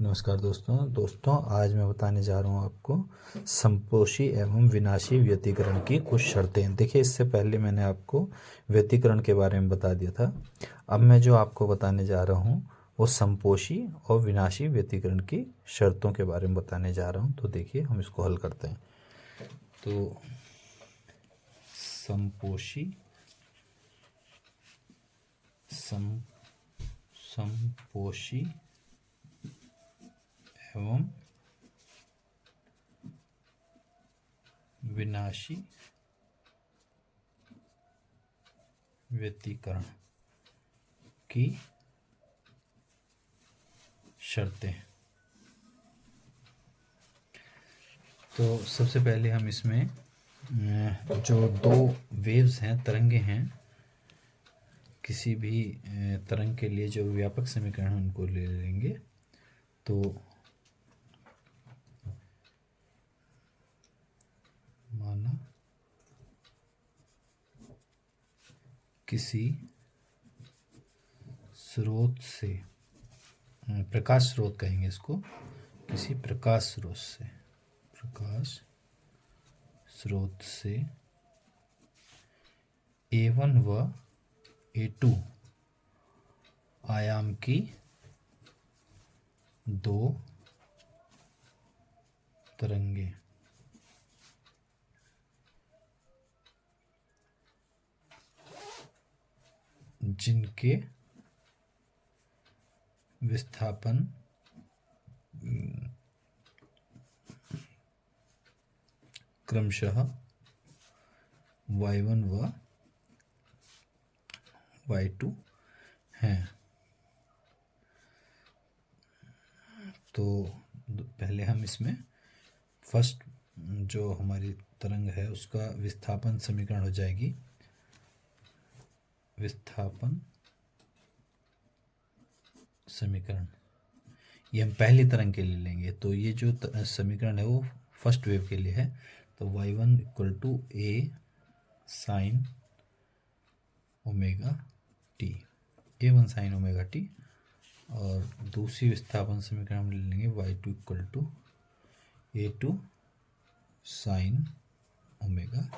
नमस्कार दोस्तों आज मैं बताने जा रहा हूँ आपको संपोषी एवं विनाशी व्यतिकरण की कुछ शर्तें। देखिए, इससे पहले मैंने आपको व्यतिकरण के बारे में बता दिया था। अब मैं जो आपको बताने जा रहा हूँ वो संपोषी और विनाशी व्यतिकरण की शर्तों के बारे में बताने जा रहा हूँ। तो देखिए, हम इसको हल करते हैं। तो संपोषी एवं विनाशी व्यतिकरण की शर्तें। तो सबसे पहले हम इसमें जो दो वेव्स हैं, तरंगे हैं, किसी भी तरंग के लिए जो व्यापक समीकरण उनको ले लेंगे। तो माना किसी स्रोत से, प्रकाश स्रोत कहेंगे इसको, किसी प्रकाश स्रोत से A1 व A2 आयाम की दो तरंगे जिनके विस्थापन क्रमशः y1 व y2 हैं। तो पहले हम इसमें फर्स्ट जो हमारी तरंग है उसका विस्थापन समीकरण हो जाएगी, विस्थापन समीकरण ये हम पहली तरंग के लिए लेंगे। तो ये जो समीकरण है वो फर्स्ट वेव के लिए है। तो y1 equal to a sine omega T, a1 sine omega T, और दूसरी विस्थापन समीकरण हम ले लेंगे y2 equal to a2 sine omega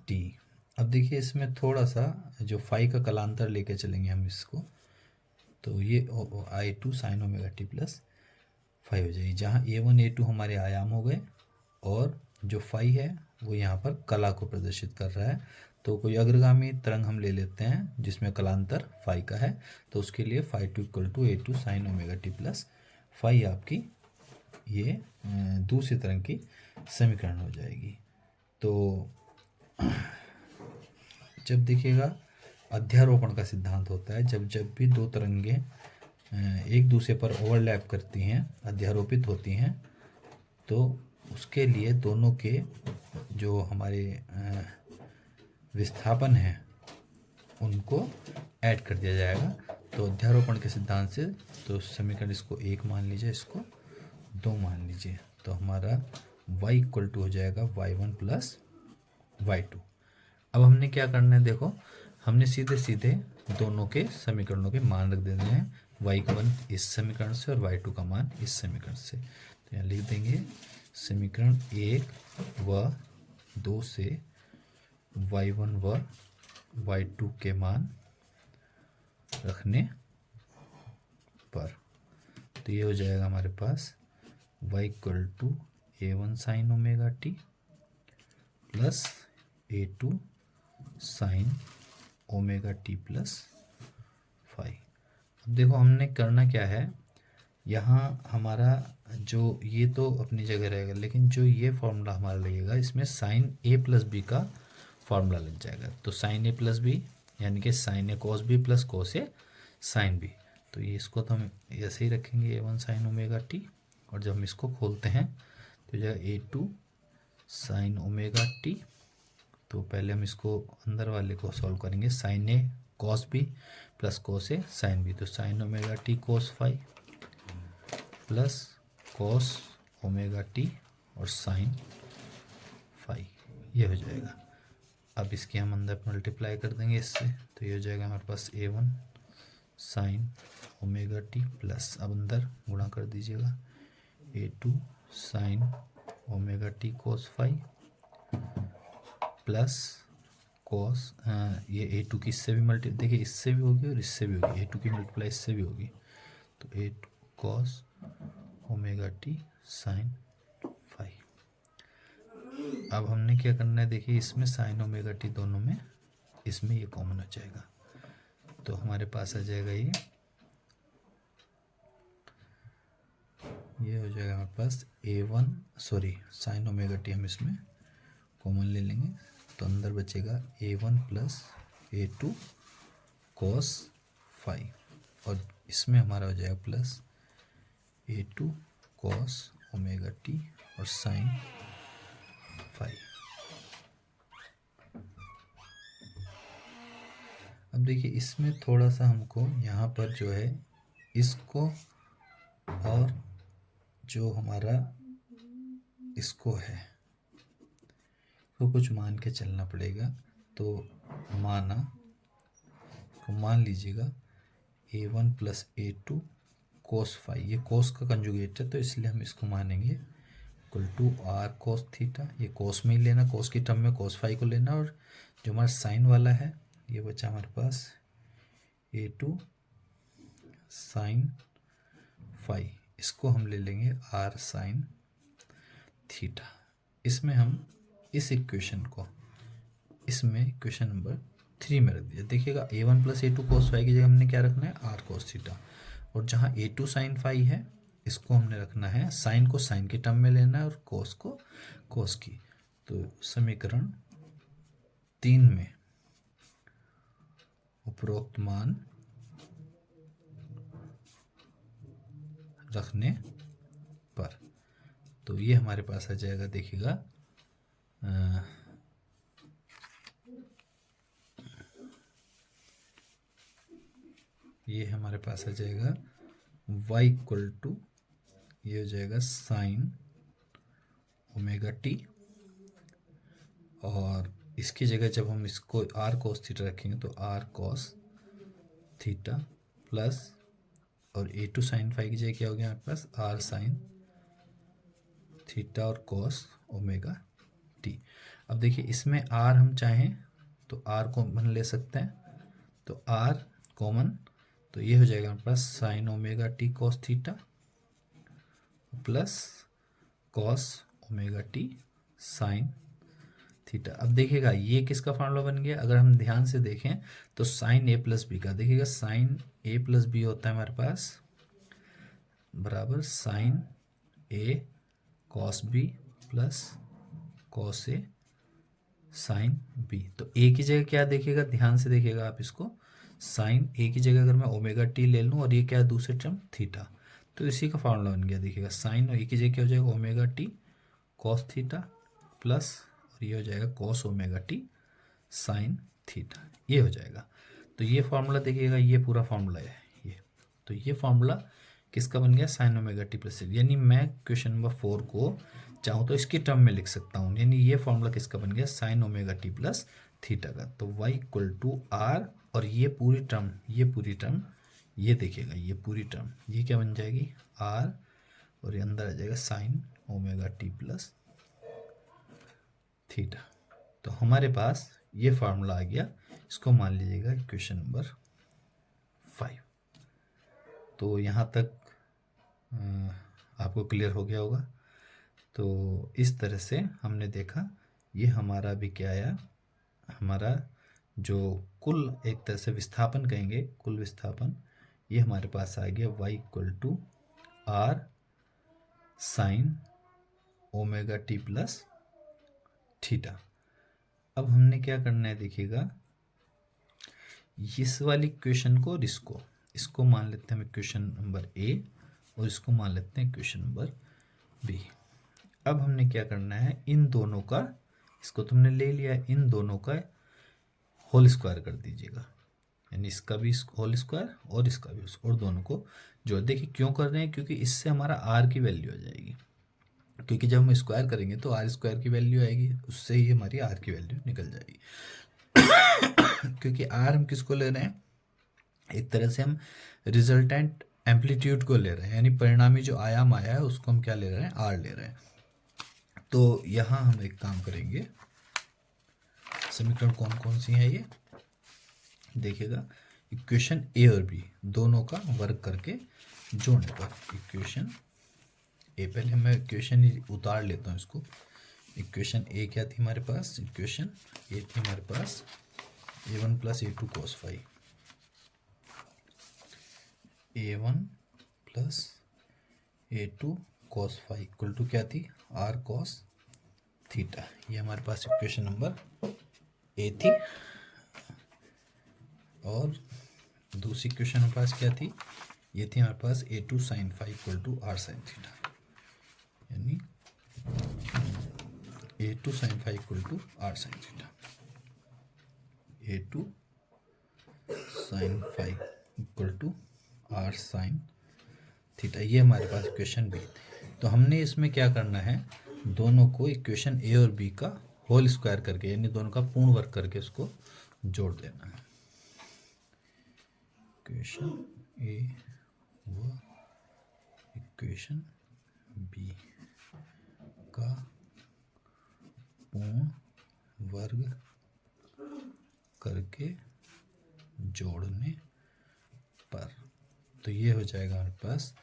T. अब देखिए, इसमें थोड़ा सा जो फाई का कलांतर लेके चलेंगे हम इसको, तो ये I2 sine omega T plus phi हो जाएगी, जहाँ A1 A2 हमारे आयाम हो गए और जो फाई है वो यहाँ पर कला को प्रदर्शित कर रहा है। तो कोई अग्रगामी तरंग हम ले लेते हैं जिसमें कलांतर फाई का है, तो उसके लिए phi two equal to A2 sine omega T plus phi आपकी ये दूसरी तरंग की समीकरण हो जाएगी। तो जब देखिएगा, अध्यारोपण का सिद्धांत होता है, जब भी दो तरंगे एक दूसरे पर ओवरलैप करती हैं, अध्यारोपित होती हैं, तो उसके लिए दोनों के जो हमारे विस्थापन हैं उनको ऐड कर दिया जाएगा। तो अध्यारोपण के सिद्धांत से तो समीकरण इसको 1 मान लीजिए, इसको 2 मान लीजिए, तो हमारा y इक्वल टू हो जाएगा y1 प्लस y2। अब हमने क्या करना है, देखो, हमने सीधे सीधे दोनों के समीकरणों के मान रख देने हैं, y1 इस समीकरण से और y2 का मान इस समीकरण से। तो यहाँ लिख देंगे समीकरण 1 व 2 से y1 व y2 के मान रखने पर, तो ये हो जाएगा हमारे पास y equal to A1 sine omega T plus A2 sine omega T plus phi. अब देखो, हमने करना क्या है, यहाँ हमारा जो ये तो अपनी जगह रहेगा, लेकिन जो ये फॉर्मूला हमारा लगेगा इसमें साइन ए प्लस बी का फॉर्मूला लग जाएगा। तो साइन ए प्लस बी यानी कि sign A cos B plus cos A sine B. तो ये इसको तो हम ऐसे ही रखेंगे A1 साइन ओमेगा टी, और जब हम इसको खोलते हैं तो जो A2 साइन ओमेगा टी, तो पहले हम इसको अंदर वाले को सॉल्व करेंगे, sine A cos B plus cos A sine B, तो sine omega T cos phi plus cos omega T और साइन फाई, ये हो जाएगा। अब इसके हम अंदर मल्टीप्लाई कर देंगे इससे, तो ये हो जाएगा हमारे पास A1 sine omega T plus, अब अंदर गुणा कर दीजिएगा, A2 sine omega T cos phi plus cos, ये A2 की इससे भी मल्टी, देखिए इससे भी होगी और इससे भी होगी, A2 की मल्टीप्लाई इससे भी होगी, तो A2 cos omega T sine phi. अब हमने क्या करना है, देखिए इसमें साइन ओमेगा टी दोनों में, इसमें ये कॉमन हो जाएगा, तो हमारे पास आ जाएगा ये हो जाएगा हमारे पास A1 sorry sine omega T हम इसमें कॉमन ले लेंगे, तो अंदर बचेगा A1 plus A2 cos phi, और इसमें हमारा हो जाएगा plus A2 cos omega T और साइन फाई। अब देखिए इसमें थोड़ा सा हमको यहाँ पर जो है इसको और जो हमारा इसको है तो कुछ मान के चलना पड़ेगा, तो मान लीजिएगा A1 plus A2 cos phi, ये कोस का कंजुगेट है तो इसलिए हम इसको मानेंगे equal to R cos theta, ये कोस में ही लेना, कोस की टर्म में कोस फाई को लेना, और जो हमारा साइन वाला है ये बचा हमारे पास A2 साइन फाई, इसको हम ले लेंगे R साइन थीटा। इसमें हम इस इक्वेशन को इसमें इक्वेशन नंबर 3 में रख दिया, देखिएगा A1 plus A2 cos phi की जगह हमने क्या रखना है, R कोस थीटा, और जहाँ A2 साइन फाई है इसको हमने रखना है, साइन को साइन की टर्म में लेना है और कोस को कोस की, तो समीकरण 3 में उपरोक्त मान रखने पर, तो ये हमारे पास आ जाएगा, देखिएगा ये हमारे पास आ जाएगा y इक्वल टू, ये हो जाएगा साइन ओमेगा टी, और इसकी जगह जब हम इसको r कोस थीटा रखेंगे तो r कोस थीटा प्लस, और A2 साइन फाई की जगह क्या हो गया हमारे पास, r साइन थीटा और कोस ओमेगा टी। अब देखिए इसमें r हम चाहें तो r कॉमन ले सकते हैं, तो r कॉमन, तो ये हो जाएगा हमारे पास sine omega T cos theta plus cos omega T sine theta. अब देखिएगा ये किसका फार्मूला बन गया, अगर हम ध्यान से देखें तो साइन ए प्लस बी का, देखिएगा साइन ए प्लस बी होता है हमारे पास बराबर sign A cos B plus cos A sine B. तो ए की जगह क्या देखिएगा, ध्यान से देखिएगा आप इसको, साइन ए की जगह अगर मैं ओमेगा टी ले लूँ और ये क्या है दूसरे टर्म थीटा, तो इसी का फार्मूला बन गया, देखिएगा साइन ए की जगह क्या हो जाएगा omega T cos theta plus, और ये हो जाएगा cos omega T sine theta, ये हो जाएगा। तो ये फार्मूला देखिएगा, ये पूरा फार्मूला है ये, तो ये फार्मूला किसका बन गया, साइन ओमेगा टी प्लस, यानी मैं क्वेश्चन नंबर 4 को चाहूँ तो इसकी टर्म में लिख सकता हूँ, यानी ये फार्मूला किसका बन गया, sign omega T plus theta का। तो y इक्वल टू आर, और ये पूरी टर्म ये देखिएगा, ये पूरी टर्म ये क्या बन जाएगी r, और ये अंदर आ जाएगा sign omega T plus theta. तो हमारे पास ये फार्मूला आ गया, इसको मान लीजिएगा इक्वेशन नंबर 5। तो यहाँ तक आपको क्लियर हो गया होगा। तो इस तरह से हमने देखा, ये हमारा भी क्या आया, हमारा जो कुल एक तरह से विस्थापन कहेंगे, कुल विस्थापन, ये हमारे पास आ गया y equal to R sine omega T plus theta. अब हमने क्या करना है, देखिएगा इस वाली इक्वेशन को और इसको मान लेते हैं हम इक्वेशन नंबर ए, और इसको मान लेते हैं इक्वेशन नंबर बी। अब हमने क्या करना है, इन दोनों का, इसको तुमने ले लिया, इन दोनों का होल स्क्वायर कर दीजिएगा, यानी इसका भी होल स्क्वायर और इसका भी, और दोनों को जोड़। देखिए क्यों कर रहे हैं, क्योंकि इससे हमारा आर की वैल्यू आ जाएगी, क्योंकि जब हम स्क्वायर करेंगे तो आर स्क्वायर की वैल्यू आएगी, उससे ही हमारी आर की वैल्यू निकल जाएगी। क्योंकि आर हम किसको ले रहे हैं, एक तरह से हम रिजल्टेंट एम्पलीट्यूड को ले रहे हैं, यानी परिणामी जो आयाम आया है उसको हम क्या ले रहे हैं, आर ले रहे हैं। तो यहाँ हम एक काम करेंगे, समीकरण कौन कौन सी है ये देखिएगा। इक्वेशन ए और बी दोनों का वर्ग करके जोड़ने पर इक्वेशन ए, पहले मैं इक्वेशन उतार लेता हूँ इसको। इक्वेशन ए क्या थी हमारे पास, इक्वेशन ए थी हमारे पास a1 plus a2 cos phi, a1 plus a2 cos phi equal to क्या थी, r cos थीटा। ये हमारे पास इक्वेशन नंबर ए थी। और दूसरी इक्वेशन हमारे पास क्या थी, ये थी हमारे पास a2 sin phi equal to r sin theta, यानी a2 sin phi equal to r sin theta, a2 sin phi equal to r sin theta. ये हमारे पास इक्वेशन बी। तो हमने इसमें क्या करना है, दोनों को इक्वेशन ए और बी का होल स्क्वायर करके, यानी दोनों का पूर्ण वर्ग करके उसको जोड़ देना है। इक्वेशन ए व इक्वेशन बी का पूर्ण वर्ग करके जोड़ने पर, तो ये हो जाएगा हमारे पास।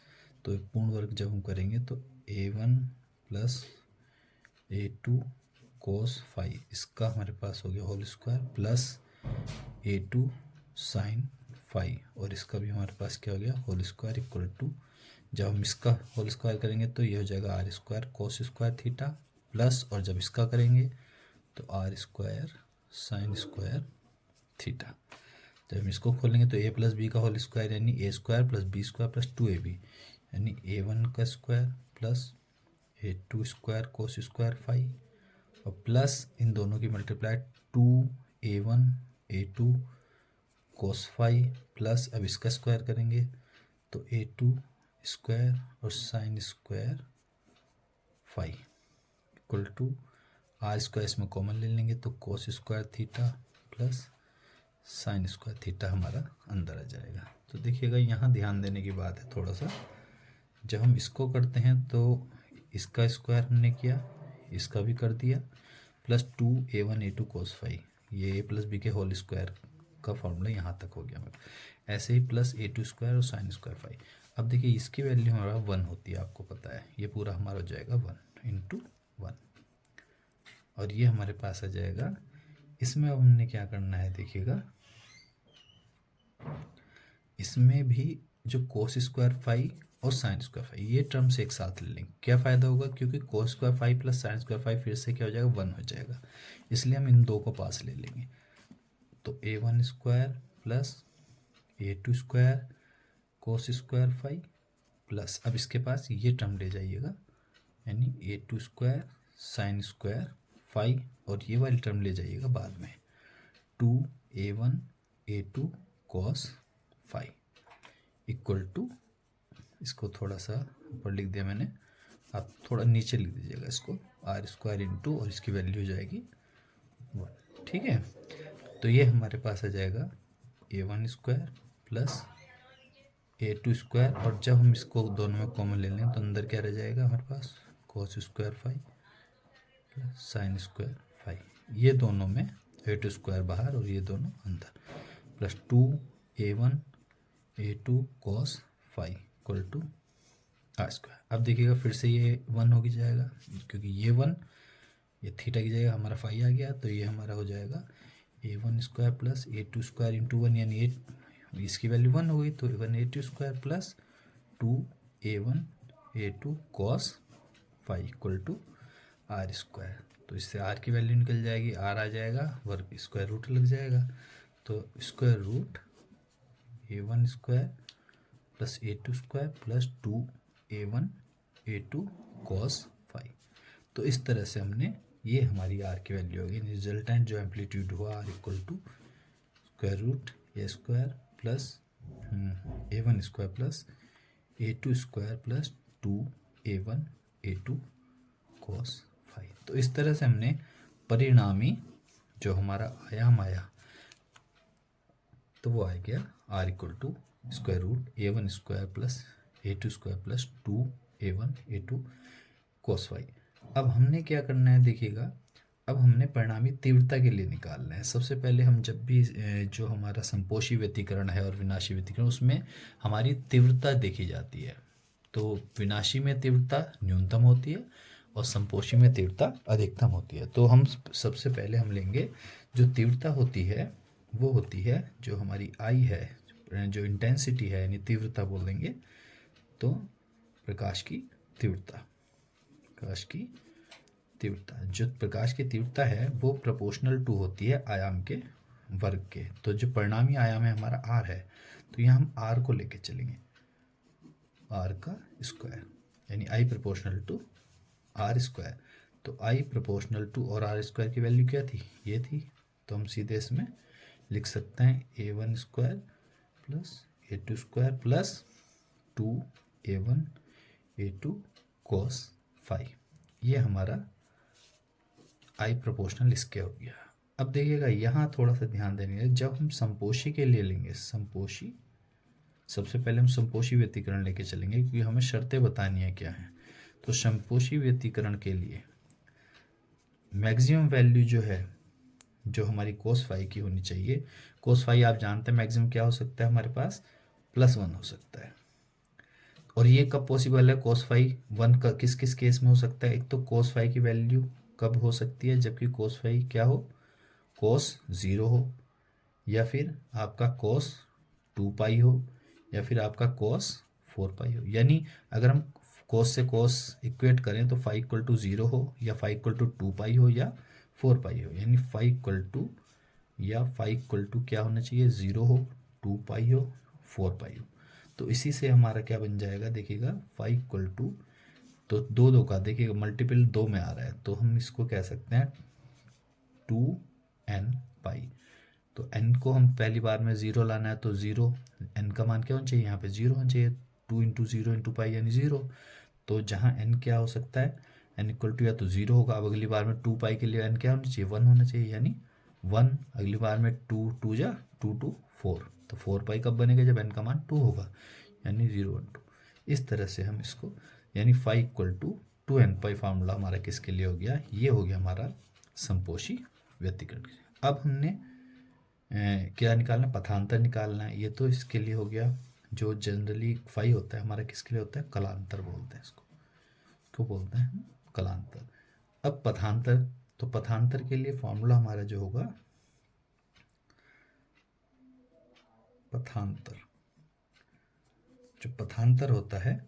तो पूर्ण वर्ग जब हम करेंगे तो a1 plus a2 cos phi, इसका हमारे पास हो गया whole square, plus a2 sin phi, और इसका भी हमारे पास क्या हो गया, होल स्क्वायर इक्वल टू, जब हम इसका होल स्क्वायर करेंगे तो ये हो जाएगा R square cos square theta, plus और जब इसका करेंगे तो R square sine square theta. जब हम इसको खोलेंगे तो ए प्लस बी का होल स्क्वायर, यानी A square plus B square plus 2ab, यानी a1 का square plus a2 square cos square phi, और प्लस इन दोनों की मल्टीप्लाई 2a1 a2 कोस फाई, प्लस अब इसका स्क्वायर करेंगे तो a2 स्क्वायर और sine square phi equal to are square, इसमें कॉमन ले लेंगे तो cos square theta plus sine square theta हमारा अंदर आ जाएगा। तो देखिएगा यहाँ ध्यान देने की बात है थोड़ा सा, जब हम इसको करते हैं तो इसका स्क्वायर हमने किया, इसका भी कर दिया, plus 2a1 a2 cos phi, ये a प्लस बी के होल स्क्वायर का फॉर्मूला यहाँ तक हो गया हमारा। ऐसे ही प्लस a2 स्क्वायर और साइन स्क्वायर फाई। अब देखिए इसकी वैल्यू हमारा 1 होती है, आपको पता है, ये पूरा हमारा हो जाएगा 1 इंटू 1, और ये हमारे पास आ जाएगा। इसमें अब हमने क्या करना है देखिएगा, इसमें भी जो कोस स्क्वायर फाई और साइन स्क्वायर फाई ये टर्म्स एक साथ ले लेंगे, क्या फ़ायदा होगा, क्योंकि cos square phi plus sine square phi फिर से क्या हो जाएगा, 1 हो जाएगा, इसलिए हम इन दो को पास ले लेंगे। तो a1 square plus a2 square cos square phi, plus अब इसके पास ये टर्म ले जाइएगा, यानी a2 square sine square phi, और ये वाली टर्म ले जाइएगा बाद में 2a1 a2 cos phi equal to, इसको थोड़ा सा ऊपर लिख दिया मैंने, आप थोड़ा नीचे लिख दीजिएगा इसको, आर स्क्वायर इंटू, और इसकी वैल्यू हो जाएगी 1। ठीक है, तो ये हमारे पास आ जाएगा a1 square plus a2 square, और जब हम इसको दोनों में कॉमन ले लें तो अंदर क्या रह जाएगा हमारे पास, cos square phi plus sine square phi, ये दोनों में a2 स्क्वायर बाहर और ये दोनों अंदर, plus 2a1 a2 cos phi equal to are square. अब देखिएगा फिर से ये 1 हो जाएगा, क्योंकि ये 1 ये थीटा की जगह हमारा फाई आ गया, तो ये हमारा हो जाएगा a1 square plus a2 square into 1, यानी इसकी वैल्यू 1 हो गई, तो 1 a2 square plus 2a1 a2 cos phi equal to are square. तो इससे आर की वैल्यू निकल जाएगी, आर आ जाएगा, वर्ग स्क्वायर रूट लग जाएगा, तो square root a1 square plus a2 square plus 2a1 a2 cos phi. तो इस तरह से हमने, ये हमारी आर की वैल्यू होगी, रिजल्टेंट जो एम्पलीट्यूड हुआ R equal to square root A square plus a1 square plus a2 square plus 2a1 a2 cos phi. तो इस तरह से हमने परिणामी जो हमारा आयाम आया तो वो आ गया r equal to square root a1 square plus a2 square plus 2a1 a2 cos phi. अब हमने क्या करना है देखिएगा, अब हमने परिणामी तीव्रता के लिए निकालना है। सबसे पहले हम जब भी जो हमारा संपोषी व्यतिकरण है और विनाशी व्यतिकरण, उसमें हमारी तीव्रता देखी जाती है। तो विनाशी में तीव्रता न्यूनतम होती है और संपोषी में तीव्रता अधिकतम होती है। तो हम सबसे पहले हम लेंगे जो तीव्रता होती है वो होती है जो हमारी आई है, जो इंटेंसिटी है यानी तीव्रता बोल देंगे, तो प्रकाश की तीव्रता, प्रकाश की तीव्रता, जो प्रकाश की तीव्रता है वो प्रोपोर्शनल टू होती है आयाम के वर्ग के। तो जो परिणामी आयाम है हमारा r है, तो यहाँ हम r को लेके चलेंगे, r का स्क्वायर, यानी i proportional to r square. तो i प्रोपोर्शनल टू और r स्क्वायर की वैल्यू क्या थी, ये थी। तो हम सीधे इसमें लिख सकते हैं a1 square plus a2 square plus 2a1 a2 cos phi. ये हमारा आई प्रोपोर्शनल इसके हो गया। अब देखिएगा यहाँ थोड़ा सा ध्यान देंगे, जब हम संपोषी के लिए लेंगे, संपोषी, सबसे पहले हम संपोषी व्यतिकरण लेके चलेंगे क्योंकि हमें शर्तें बतानी है क्या है। तो संपोषी व्यतिकरण के लिए मैक्सिमम वैल्यू जो है, जो हमारी कोस फाई की होनी चाहिए, कोस फाई आप जानते हैं मैक्सिमम क्या हो सकता है हमारे पास, +1 हो सकता है। और ये कब पॉसिबल है, कोस फाई 1 का किस किस केस में हो सकता है। एक तो कोस फाई की वैल्यू कब हो सकती है, जबकि कोस फाई क्या हो, कोस 0 हो, या फिर आपका कोस 2 पाई हो, या फिर आपका कोस 4 पाई हो। यानी अगर हम कोस से कोस इक्वेट करें तो फाई इक्वल टू 0 हो, या फाई इक्वल टू 2 पाई हो, या 4 पाई हो। यानी फाई इक्वल टू या फाई इक्वल टू क्या होना चाहिए, 0 हो, 2 पाई हो, 4 पाई हो। तो इसी से हमारा क्या बन जाएगा देखिएगा, फाई इक्वल टू, तो दो का देखिएगा मल्टीपल 2 में आ रहा है, तो हम इसको कह सकते हैं 2n पाई। तो n को हम पहली बार में 0 लाना है, तो 0, n का मान क्या होना चाहिए, यहाँ पे 0 होना चाहिए। 2 इंटू 0 इंटू पाई यानी 0। तो जहाँ n क्या हो सकता है, n इक्वल टू या तो 0 होगा। अब अगली बार में 2 पाई के लिए n क्या होना चाहिए, 1 होना चाहिए, यानी 1। अगली बार में 2 2 जा 2 2 4, तो 4 पाई कब बनेगा, जब n का मान 2 होगा, यानी 0 1 2। इस तरह से हम इसको, यानी phi equal to 2n pi formula हमारा किसके लिए हो गया, ये हो गया हमारा संपोषी व्यतिकरण। अब हमने क्या निकालना, पथांतर निकालना है। ये तो इसके लिए हो गया, जो जनरली फाई होता है हमारा किसके लिए होता है, कलांतर बोलते हैं इसको, क्यों बोलते हैं कलांतर। अब पथांतर, तो पथांतर के लिए फॉर्मूला हमारा जो होगा, पथांतर, जो पथांतर होता है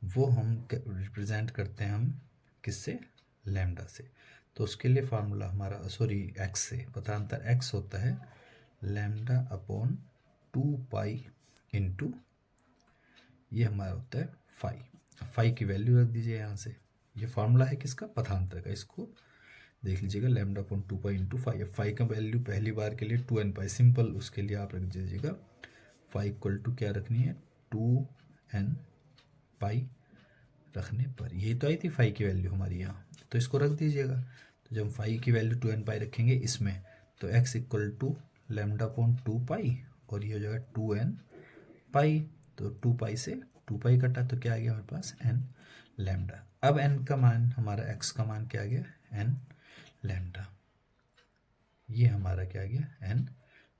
वो हम रिप्रेजेंट करते हैं हम किससे, लैम्डा से। तो उसके लिए फार्मूला हमारा, सॉरी एक्स से, पथांतर एक्स होता है लैम्डा अपॉन 2 पाई इंटू, ये हमारा होता है फाई। फाई की वैल्यू रख दीजिए यहाँ से, ये फार्मूला है किसका, पथांतर का, इसको देख लीजिएगा, lambda upon 2 pi into phi. Phi का वैल्यू पहली बार के लिए 2n पाई, सिंपल, उसके लिए आप रख दीजिएगा फाई इक्वल टू क्या रखनी है, 2n पाई रखने पर, यही तो आई थी फाई की वैल्यू हमारी यहाँ, तो इसको रख दीजिएगा। तो जब फाई की वैल्यू 2n पाई रखेंगे इसमें, तो x equal to lambda upon 2 pi, और ये हो जाएगा 2n पाई। तो 2 पाई से 2 पाई कटा, तो क्या आ गया हमारे पास, n लैम्डा। अब n का मान, हमारा x का मान क्या आ गया, n लैम्डा, ये हमारा क्या आ गया, n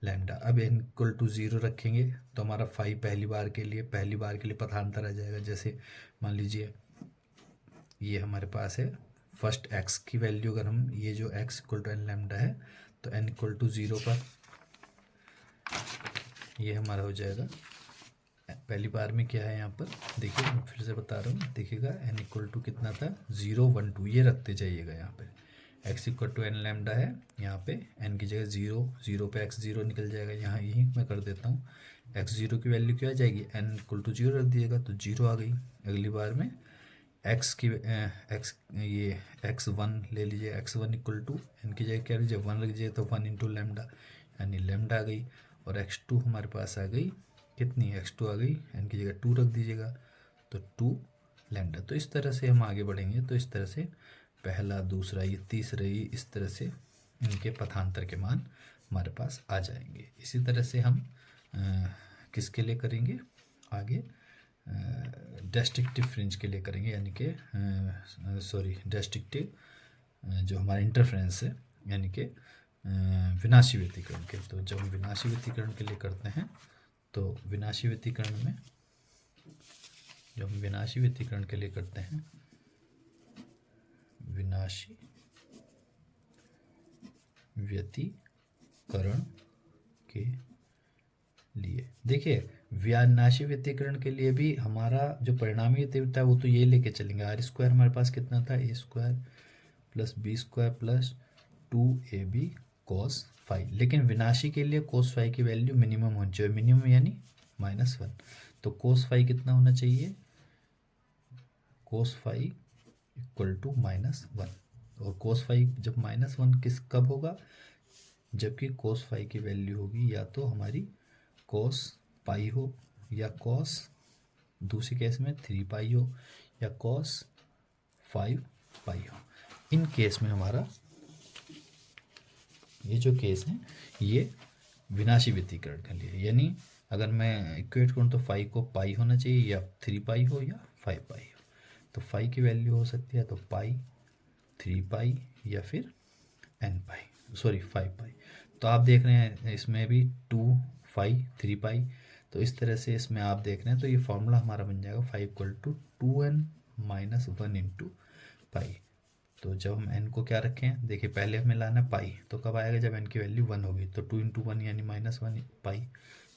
लैम्डा। अब n इक्वल टू 0 रखेंगे तो हमारा फाई पहली बार के लिए पथांतर आ जाएगा। जैसे मान लीजिए ये हमारे पास है फर्स्ट x की वैल्यू, अगर हम ये जो x equal to n lambda है, तो n इक्वल टू 0 पर ये हमारा हो जाएगा, पहली बार में क्या है यहाँ पर देखिए, मैं फिर से बता रहा हूँ, देखिएगा n इक्वल टू कितना था, 0 1 2, ये रखते जाइएगा। यहाँ पे x equal to n lambda है, यहाँ पे n की जगह 0, 0 पे x 0 निकल जाएगा, यहाँ यही मैं कर देता हूँ। x 0 की वैल्यू क्या आ जाएगी, n इक्वल टू 0 रख दिएगा, तो 0 आ गई। अगली बार में x की ये x1 ले लीजिए, x1 इक्वल टू n की जगह क्या लीजिए, 1 रख दीजिए, तो 1 इंटू लैम्डा, यानी लैम्डा आ गई। और x2 हमारे पास आ गई, कितनी, x2 आ गई, n की जगह 2 रख दीजिएगा, तो 2 लैम्डा। तो इस तरह से हम आगे बढ़ेंगे, तो इस तरह से पहला, दूसरा, ये तीसरा, ये इस तरह से इनके पथांतर के मान हमारे पास आ जाएंगे। इसी तरह से हम किसके लिए करेंगे आगे, डिस्ट्रिक्टिव फ्रिंज के लिए करेंगे, यानी कि डिस्ट्रिक्टिव जो हमारा इंटरफ्रेंस है, यानी कि विनाशी व्यतिकरण के। तो जब हम विनाशी व्यतिकरण के लिए करते हैं तो विनाशी व्यतिकरण में जब हम विनाशी व्यतिकरण के लिए करते हैं, विनाशी व्यतिकरण के लिए देखिए, विनाशी व्यतिकरण के लिए भी हमारा जो परिणामी तीव्रता है वो तो ये लेके चलेंगे। आर स्क्वायर हमारे पास कितना था, A square plus B square plus 2ab cos phi. लेकिन विनाशी के लिए cos फाई की वैल्यू मिनिमम होनी चाहिए, मिनिमम यानी -1। तो cos फाई कितना होना चाहिए, cos फाई इक्वल टू -1। और cos फाई जब -1 कब होगा, जबकि cos फाई की वैल्यू होगी या तो हमारी cos पाई हो, या cos दूसरी केस में 3 पाई हो, या cos 5 पाई हो। इन केस में हमारा ये जो केस है ये विनाशी व्यतिकरण के लिए, यानी अगर मैं इक्वेट करूँ तो फाई को पाई होना चाहिए, या 3 पाई हो या 5 पाई हो। तो फाई की वैल्यू हो सकती है तो पाई, 3 पाई, या फिर n पाई, 5 पाई। तो आप देख रहे हैं इसमें भी 2 फाई 3 पाई, तो इस तरह से इसमें आप देख रहे हैं। तो ये फॉर्मूला हमारा बन जाएगा 5 = 2n - 1 × पाई। तो जब हम n को क्या रखें, देखिए पहले हमें लाना पाई, तो कब आएगा, जब n की वैल्यू 1 होगी। तो 2 × 1 यानी -1 पाई,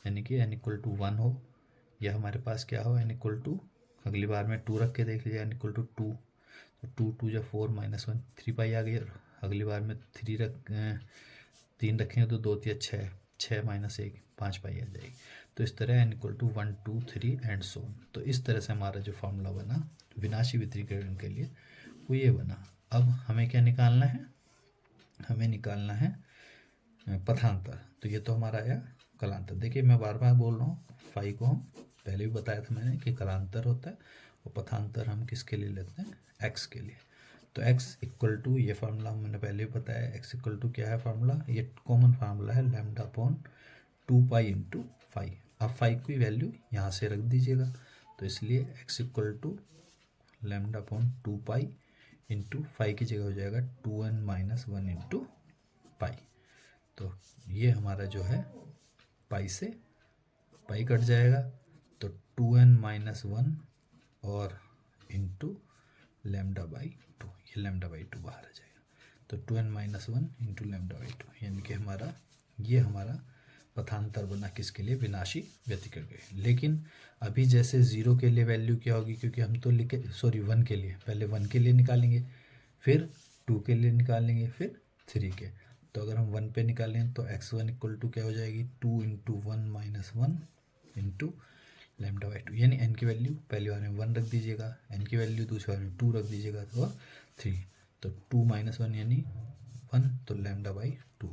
यानी कि n = 1 हो, या हमारे पास क्या हो, n = अगली बार में 2 रख के देख लीजिए, n = 2। तो 2 2 × 4 -1 3 पाई आ गई। अगली बार में 3 रखेंगे तो 2 3 6 6 - 1 5 पाई आ जाएगी। तो इस तरह n = 1 2 3 एंड सो ऑन। तो इस तरह से हमारा जो फॉर्मूला बना विनाशी व्यतिकरण के लिए वो ये बना। अब हमें क्या निकालना है, हमें निकालना है पथांतर। तो ये तो हमारा आया कलांतर। देखिए मैं बार बार बोल रहा हूँ, फाई को हम पहले भी बताया था मैंने कि कलांतर होता है, और पथांतर हम किसके लिए लेते हैं, एक्स के लिए। तो x = ये फार्मूला मैंने पहले भी बताया, x = क्या है फार्मूला, ये कॉमन फार्मूला है λ/2π × फाई। अब फाई की वैल्यू यहाँ से रख दीजिएगा, तो इसलिए x = λ/2π × फाई की जगह हो जाएगा 2n - 1 × पाई। तो ये हमारा जो है पाई से पाई कट जाएगा, तो 2n - 1 और इंटू λ/2, ये λ/2 बाहर आ जाएगा। तो 2n - 1 × λ/2, यानी कि हमारा पथांतर बना किसके लिए, विनाशी व्यतिकरण के लिए। लेकिन अभी जैसे 0 के लिए वैल्यू क्या होगी, क्योंकि हम तो 1 के लिए, पहले 1 के लिए निकालेंगे, फिर 2 के लिए निकालेंगे, फिर 3 के। तो अगर हम 1 पे निकालें तो x1 = क्या हो जाएगी, 2 × 1 - 1 × λ/2, यानी n की वैल्यू पहली बार में 1 रख दीजिएगा, n की वैल्यू दूसरी बार में 2 रख दीजिएगा, तो 3। तो 2 - 1 यानी 1, तो λ/2।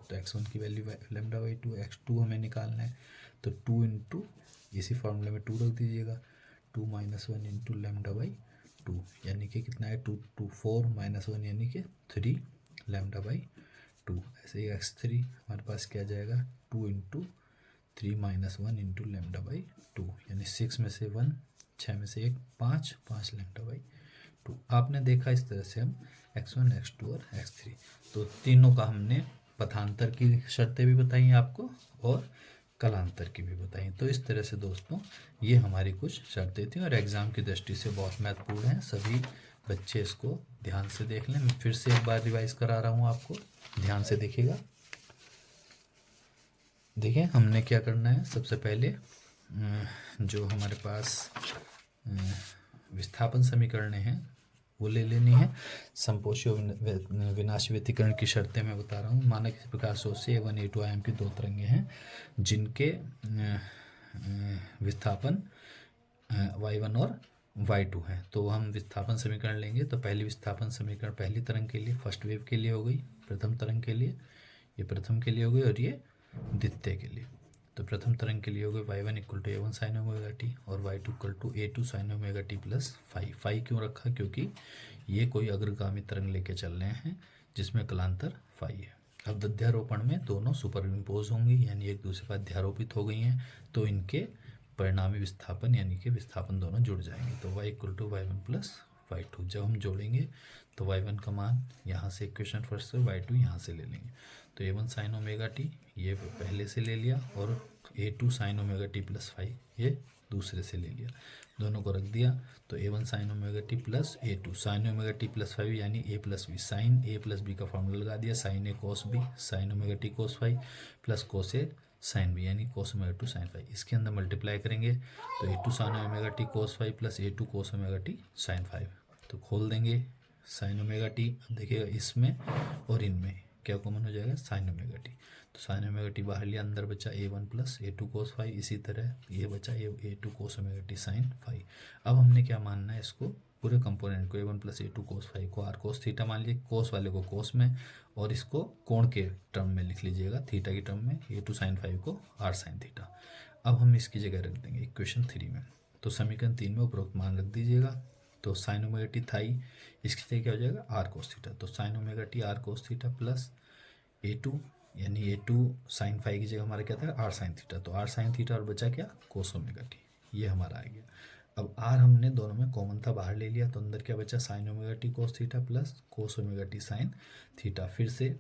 तो x1 की वैल्यू λ/2, x2 हमें निकालना है, तो 2 × इसी फॉर्मूले में 2 रख दीजिएगा, 2 - 1 × λ/2, यानी कि कितना है, 2 2 4 - 1 यानी कि 3 λ/2। ऐसे ही x3 हमारे पास क्या जाएगा, 2 × 3 - 1 × λ/2, यानी 6 में से 1, 6 में से 1 5 5 λ/2। आपने देखा इस तरह से हम x1 x2 और x3, तो तीनों का हमने पथांतर की शर्तें भी बताई आपको और कलांतर की भी बताई। तो इस तरह से दोस्तों ये हमारी कुछ शर्तें थी और एग्ज़ाम की दृष्टि से बहुत महत्वपूर्ण है। सभी बच्चे इसको ध्यान से देख लें। मैं फिर से एक बार रिवाइज करा रहा हूँ आपको, ध्यान से देखिएगा। देखिए हमने क्या करना है, सबसे पहले जो हमारे पास विस्थापन समीकरणें हैं वो ले लेनी है। समपोषी विनाशी व्यतिकरण की शर्तें मैं बता रहा हूँ। माना किसी प्रकार से A1 A2 आयाम की 2 तरंगें हैं जिनके विस्थापन y1 और y2 है। तो हम विस्थापन समीकरण लेंगे। तो पहली विस्थापन समीकरण पहली तरंग के लिए, फर्स्ट वेव के लिए हो गई, प्रथम तरंग के लिए, ये प्रथम के लिए हो गई और ये द्वितीय के लिए। तो प्रथम तरंग के लिए हो गई y1 = a1 sin ωt और y2 = a2 sin ωt plus phi. Phi क्यों रखा, क्योंकि ये कोई अग्रगामी तरंग लेके चल रहे हैं जिसमें कलांतर फाई है। अब अध्यारोपण में दोनों सुपर इम्पोज होंगी, यानी एक दूसरे पर अध्यारोपित हो गई हैं, तो इनके परिणामी विस्थापन यानी कि विस्थापन दोनों जुड़ जाएंगे। तो y equal to y1 plus y2, जब हम जोड़ेंगे तो y1 का मान यहाँ से इक्वेशन फर्स्ट से, y2 यहाँ से ले लेंगे। तो a1 साइन ओमेगा टी ये पहले से ले लिया, और a2 sine omega T plus 5 ये दूसरे से ले लिया, दोनों को रख दिया। तो a1 sine omega T plus a2 sine omega T plus 5 यानी a plus B, sine a plus B का फॉर्मूला लगा दिया, sine A cos B sine omega T cos 5 plus cos A sine B यानी cos omega two sign 5। इसके अंदर multiply करेंगे तो a2 sine omega T cos 5 plus a2 cos omega T sine 5, तो खोल देंगे साइन ओमेगा टी। अब देखिएगा इसमें और इनमें क्या कॉमन हो जाएगा, साइन ओमेगा टी। तो साइन ओमेगा टी बाहर लिया, अंदर बचा a1 प्लस a2 कोस 5, इसी तरह ये बचा a2 cos omega T sine 5। अब हमने क्या मानना है, इसको पूरे कंपोनेंट को a1 प्लस a2 कोस 5 को r कोस थीटा मान लीजिए, कोस वाले को कोस में, और इसको कोण के टर्म में लिख लीजिएगा, थीटा की टर्म में, a2 साइन 5 को r साइन थीटा। अब हम इसकी जगह रख देंगे इक्वेशन 3 में। तो समीकरण 3 में उपरोक्त मान रख दीजिएगा। तो साइन ओमेगा टी थाई, इसकी जगह क्या हो जाएगा, आर कोस थीटा। तो sine omega T R cos theta plus a2 यानी a2 साइन 5 की जगह हमारा क्या था, आर साइन थीटा। तो आर साइन थीटा और बचा क्या, कोस ओमेगा टी, ये हमारा आ गया। अब आर हमने दोनों में कॉमन था, बाहर ले लिया, तो अंदर क्या बचा, sine omega T cos theta plus cos omega T sine theta. फिर से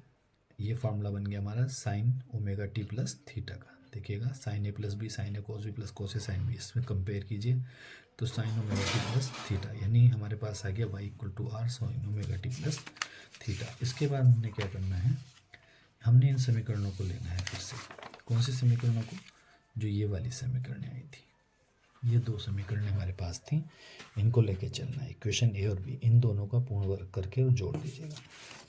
ये फार्मूला बन गया हमारा sine omega T plus theta का। देखिएगा sine A plus B sine A cos B plus cos A sine B, इसमें कंपेयर कीजिए तो sine omega T plus theta, यानी हमारे पास आ गया Y equal to R sine omega T plus theta. इसके बाद हमने क्या करना है, हमने इन समीकरणों को लेना है फिर से। कौन से समीकरणों को, जो ये वाली समीकरणें आई थी, ये दो समीकरणें हमारे पास थी, इनको लेके चलना है। इक्वेशन ए और बी, इन दोनों का पूर्ण वर्ग करके और जोड़ दीजिएगा,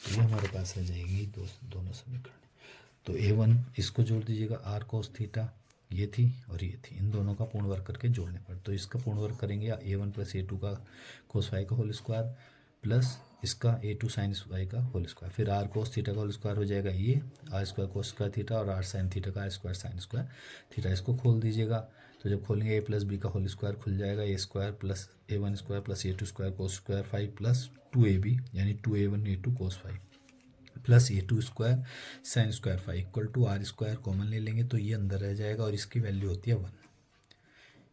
तो ये हमारे पास आ जाएगी दोनों समीकरण। तो a1 इसको जोड़ दीजिएगा, आर कोस थीटा ये थी और ये थी, इन दोनों का पूर्ण वर्ग करके जोड़ने पर, तो इसका पूर्ण वर्ग करेंगे a1 प्लस a2 का कोस 5 का होल स्क्वायर प्लस इसका a2 साइन 5 का होल स्क्वायर, फिर आर कोस थीटा का होल स्क्वायर हो जाएगा ये, r square cos square theta और आर साइन थीटा का स्क्वायर साइन स्क्वायर थीटा। इसको खोल दीजिएगा, तो जब खोलेंगे a प्लस बी का होल स्क्वायर खुल जाएगा, a square plus a1 square plus a2 square cos square 5 plus 2ab यानी 2a1 a2 cos 5 plus a2 square sine square 5 equal to are square common ले लेंगे तो ये अंदर रह जाएगा, और इसकी वैल्यू होती है 1,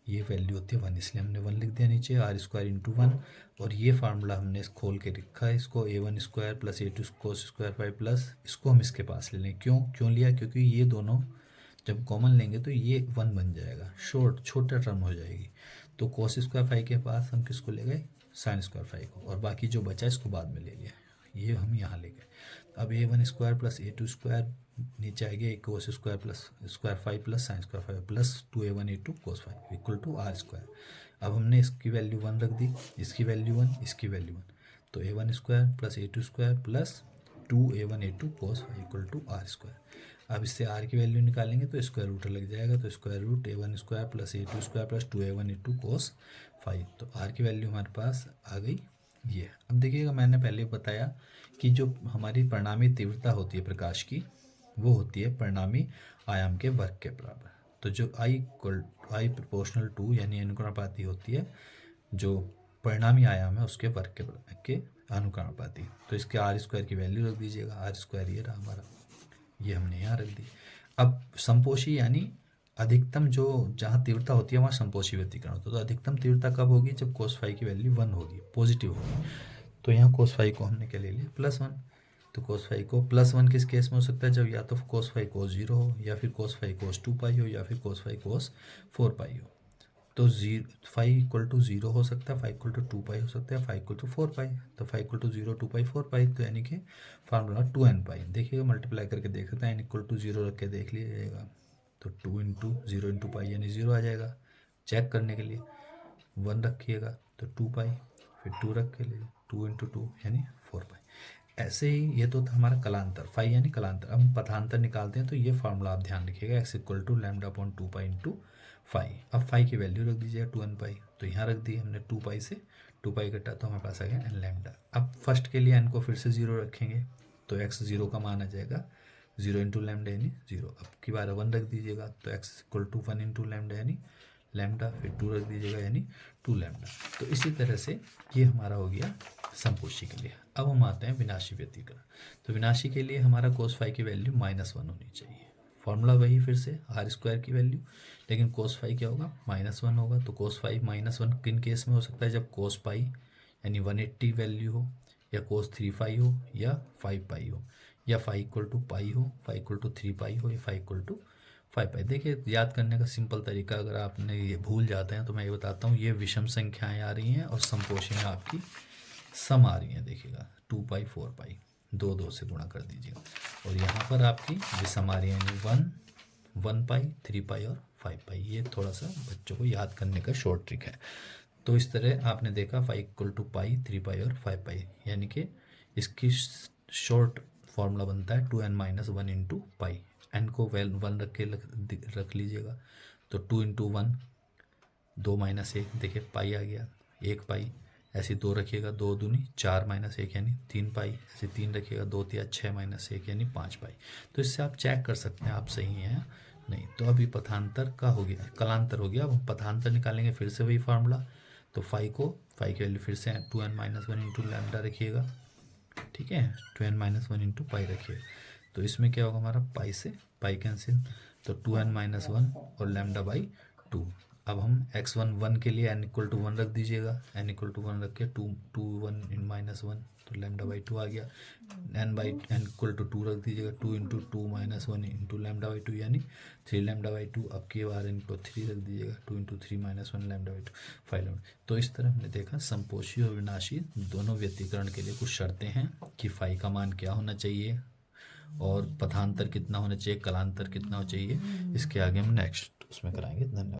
ये वैल्यू होती है 1, इसलिए हमने 1 लिख दिया नीचे, आर स्क्वायर इंटू 1। और ये फार्मूला हमने खोल के रखा है, इसको a1 स्क्वायर प्लस a2 कोस स्क्वायर 5 प्लस इसको हम इसके पास ले लें। क्यों लिया, क्योंकि ये दोनों जब कॉमन लेंगे तो ये 1 बन जाएगा, छोटा टर्म हो जाएगी। तो कोस स्क्वायर 5 के पास हम किसको ले गए, साइन स्क्वायर 5 को, और बाकी जो बचा इसको बाद में ले लिया, ये हम यहाँ ले गए। अब a1 square plus a2 square नीचे आएगा, cos square plus square 5 plus sine square 5 plus 2a1 a2 cos 5 equal to are square. अब हमने इसकी वैल्यू 1 रख दी, इसकी वैल्यू 1, इसकी वैल्यू 1, तो a1 square plus a2 square plus 2a1 a2 cos 5 equal to are square. अब इससे are की वैल्यू निकालेंगे तो स्क्वायर रूट लग जाएगा, तो square root a1 square plus a2 square plus 2a1 a2 cos 5, तो आर की वैल्यू हमारे पास आ गई ये। अब देखिएगा मैंने पहले बताया कि जो हमारी परिणामी तीव्रता होती है प्रकाश की, वो होती है परिणामी आयाम के वर्ग के बराबर। तो जो आई प्रोपोर्शनल टू यानी अनुक्रमानुपाती होती है, जो परिणामी आयाम है उसके वर्ग के अनुक्रमानुपाती। तो इसके आर स्क्वायर की वैल्यू रख दीजिएगा, आर स्क्वायर ये रहा हमारा, ये हमने यहाँ रख दी। अब संपोषी यानी अधिकतम जो जहाँ तीव्रता होती है वहाँ संपोषी व्यतिकरण होता है। तो अधिकतम तीव्रता कब होगी, जब कोस 5 की वैल्यू 1 होगी, पॉजिटिव होगी। तो यहाँ कोस 5 को हमने क्या ले लिया, +1। तो कोस 5 को +1 किस केस में हो सकता है, जब या तो कोस 5 कोस 0 हो, या फिर कोस 5 कोस 2 पाई हो, या फिर कोस 5 कोस 4 पाई हो। तो 5 इक्वल टू 0 हो सकता है, 5 इक्वल टू 2 पाई हो सकता है, 5 इक्वल टू 4 पाई। तो 5 इक्वल टू 0 2 पाई 4 पाई, तो यानी कि फार्मूला 2n पाई। देखिएगा मल्टीप्लाई करके देख सकते हैं, n इक्वल टू 0 रख के देख लीजिएगा, तो 2 इंटू 0 इंटू पाई यानी 0 आ जाएगा। चेक करने के लिए 1 रखिएगा तो 2 पाई, फिर 2 रख के लिए 2 इंटू 2 यानी 4 पाई। ऐसे ही ये तो था हमारा कलांतर, फाई यानी कलांतर। अब हम पथांतर निकालते हैं, तो ये फार्मूला आप ध्यान रखिएगा, x equal to lambda upon 2 pi into phi. अब फाई की वैल्यू रख दीजिएगा 2n पाई, तो यहाँ रख दी हमने 2 पाई से 2 पाई कटा, तो हमारे पास आ गया n लैम्डा। अब फर्स्ट के लिए n को फिर से 0 रखेंगे, तो x 0 का मान आ जाएगा 0 इंटू लैम्डा यानी 0। अब की बार 1 रख दीजिएगा, तो x equal to 1 into lambda यानी लैम्डा, फिर 2 रख दीजिएगा यानी 2 लैम्डा। तो इसी तरह से ये हमारा हो गया समपोषी के लिए। अब हम आते हैं विनाशी व्यतिकरण। तो विनाशी के लिए हमारा cos फाई की वैल्यू -1 होनी चाहिए। फॉर्मूला वही फिर से r² की वैल्यू, लेकिन cos फाई क्या होगा, -1 होगा। तो cos फाई -1 किन केस में हो सकता है, जब cos पाई यानी 180 वैल्यू हो, या cos 3 फाई हो, या 5 पाई हो, या फाई इक्वल टू पाई हो, फाई इक्वल टू 3 पाई हो, या फाई इक्वल टू 5 पाई। देखिए याद करने का सिंपल तरीका, अगर आपने ये भूल जाते हैं तो मैं ये बताता हूँ, ये विषम संख्याएं आ रही हैं और समपोषी में आपकी सम आ रही हैं। देखिएगा 2 पाई 4 पाई, 2 से गुणा कर दीजिएगा, और यहाँ पर आपकी विषम आ रही है, यानी 1 पाई, 3 पाई और 5 पाई। ये थोड़ा सा बच्चों को याद करने का शॉर्ट ट्रिक है। तो इस तरह आपने देखा 5 इक्वल टू पाई, 3 पाई और 5 पाई, यानी कि इसकी शॉर्ट फॉर्मूला बनता है 2n-1 इंटू पाई। एन को 1 रख लीजिएगा, तो 2 इंटू 1 2 - 1, देखिए पाई आ गया, 1 पाई। ऐसे 2 रखिएगा, 2 दूनी 4 - 1 यानी 3 पाई। ऐसे 3 रखिएगा, 2 तिया 6 - 1 यानी 5 पाई। तो इससे आप चेक कर सकते हैं आप सही हैं नहीं। तो अभी पथांतर का हो गया, कलांतर हो गया। अब हम पथांतर निकालेंगे, फिर से वही फार्मूला। तो फाई की वैल्यू फिर से 2n-1 इंटू लैम्डा रखिएगा, ठीक है, 2n-1 इंटू पाई रखिएगा। तो इसमें क्या होगा, हमारा पाई से पाई कैंसिल, तो 2n-1 और लैम्डा बाई 2। अब हम x1 1 के लिए n इक्वल टू 1 रख दीजिएगा, n इक्वल टू 1 रख के 1 तो लैम्डा बाई 2 आ गया। n इक्वल टू 2 रख दीजिएगा, 2 इंटू 2 - 1 इंटू लैम्डा बाई 2 यानी 3 लैम्डा बाई 2। अब की बार इनको 3 रख दीजिएगा, 2 इंटू 3 - 1 लैम्डा बाई 2, 5 लैम्डा। तो इस तरह हमने देखा समपोषी और विनाशी दोनों व्यतिकरण के लिए कुछ शर्तें हैं कि फाई का मान क्या होना चाहिए और पथांतर कितना होना चाहिए, कलांतर कितना होना चाहिए। इसके आगे हम नेक्स्ट उसमें कराएंगे। धन्यवाद।